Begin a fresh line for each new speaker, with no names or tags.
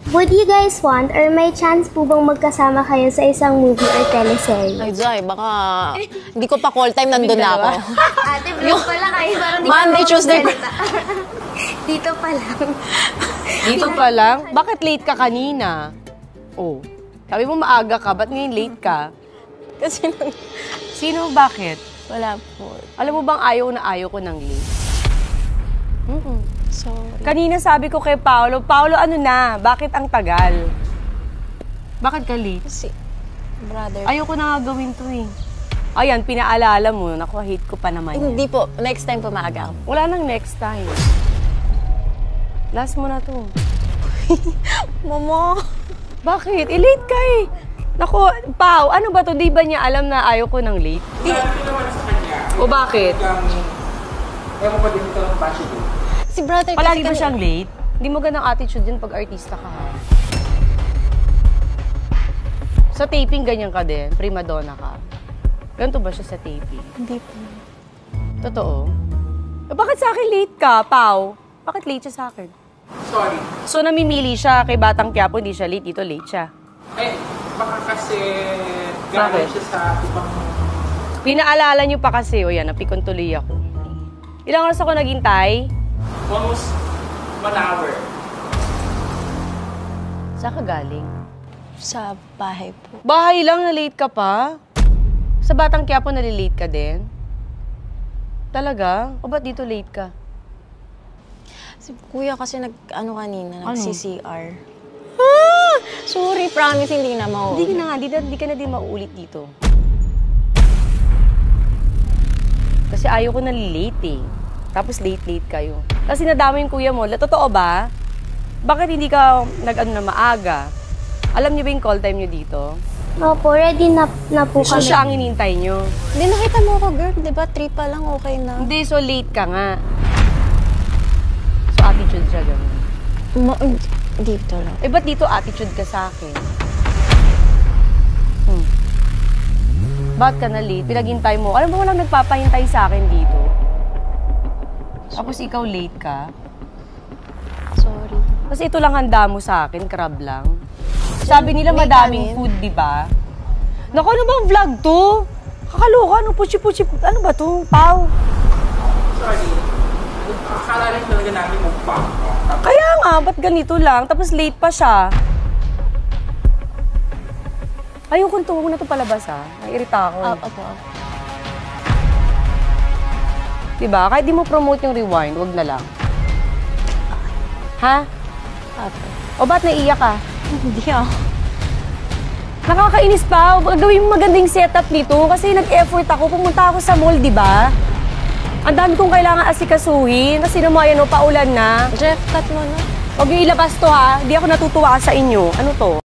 Would you guys want or may chance po bang magkasama kayo sa isang movie or teleserye?
Ay, Jai, baka hindi ko pa call time, nandun na ako.
Ate, vlog pala kayo. Parang di
Monday, Tuesday.
Dito pa lang.
Dito pa lang? Bakit late ka kanina? Oh, sabi mo maaga ka, ba't ngayon late ka?
Kasi
Sino, bakit?
wala po.
Alam mo bang ayaw ko ng late?
Sorry.
Kanina sabi ko kay Paolo, ano na, bakit ang tagal? Bakit ka late?
Kasi, brother.
Ayoko na nga gawin to eh. Ayan, pinaalala mo, naku, hate ko pa naman yan.
Hindi po. Next time po maaga ako.
Wala nang next time. Last mo na to.
Mama!
Bakit? Late ka eh. Naku, Pao, ano ba to? Di ba niya alam na ayaw ko ng late?
Sabi naman sa kanya.
O bakit?
Ewan pa din ito ang passion ko.
Si brother
Palagi
kasi
ba siyang late? Hindi mo ganang attitude yun pag artista ka ha. Sa taping, ganyan ka din. Prima donna ka. Ganito ba siya sa taping?
Hindi po.
Totoo? Bakit sa akin late ka, Pao? Bakit late siya sa akin?
Sorry.
So, namimili siya kay Batang Quiapo, hindi siya late. Dito, late siya.
Eh, baka kasi galing siya sa ibang...
Pinaalala niyo pa kasi, o yan, napikon tuloy ako. Ilang oras ako naghintay?
Almost 1 hour.
Saan ka galing?
Sa bahay po.
Bahay lang, na late ka pa? Sa Batang Quiapo, nalilate ka din? Talaga? O ba't dito late ka?
Si kuya kasi kanina,
Ano?
nag-CCR. Sorry, promise, hindi na mauulit.
Hindi ka na din mauulit dito. Kasi ayaw ko na late eh. Tapos late kayo. Kasi nadama yung kuya mo. Totoo ba? Bakit hindi ka na maaga? Alam niyo ba yung call time niyo dito?
Opo, ready na po
So
kami.
siya ang inintay niyo.
Hindi, nakita mo ako, girl. Di ba? 3 pa lang, okay na.
Hindi, so late ka nga. So attitude siya gano'n.
Dito lang.
Eh, ba't dito attitude ka sa akin? Ba't ka na late? Pinaghintay mo. Alam mo, walang nagpapahintay sa akin dito. Tapos ikaw late ka.
Sorry.
Tapos ito lang handa mo sa akin, crab lang. Sabi nila
May
madaming
kanin.
food, di ba? Naku, ano bang vlog to? Kakaloka, ano puchi-puchi, ano ba to? Pao?
Sorry. Akala rin talaga namin mukbang.
Kaya nga, ba't ganito lang? Tapos late pa siya. Ayokong tuwag na ito palabas, ha? Naiirita ako.
Opo.
Diba? Kahit di mo promote yung rewind, wag na lang. Ha?
Opo.
O ba't naiiyak ka?
Hindi ako.
Nakakainis pa. Gawin mo magandang setup nito kasi nag-effort ako. Pumunta ako sa mall, di ba? Ang dami kong kailangan asikasuhin. Kasi naman yan, paulan na.
Jeff, cut mo na.
Huwag yung ilabas to, ha? Di ako natutuwa sa inyo. Ano to?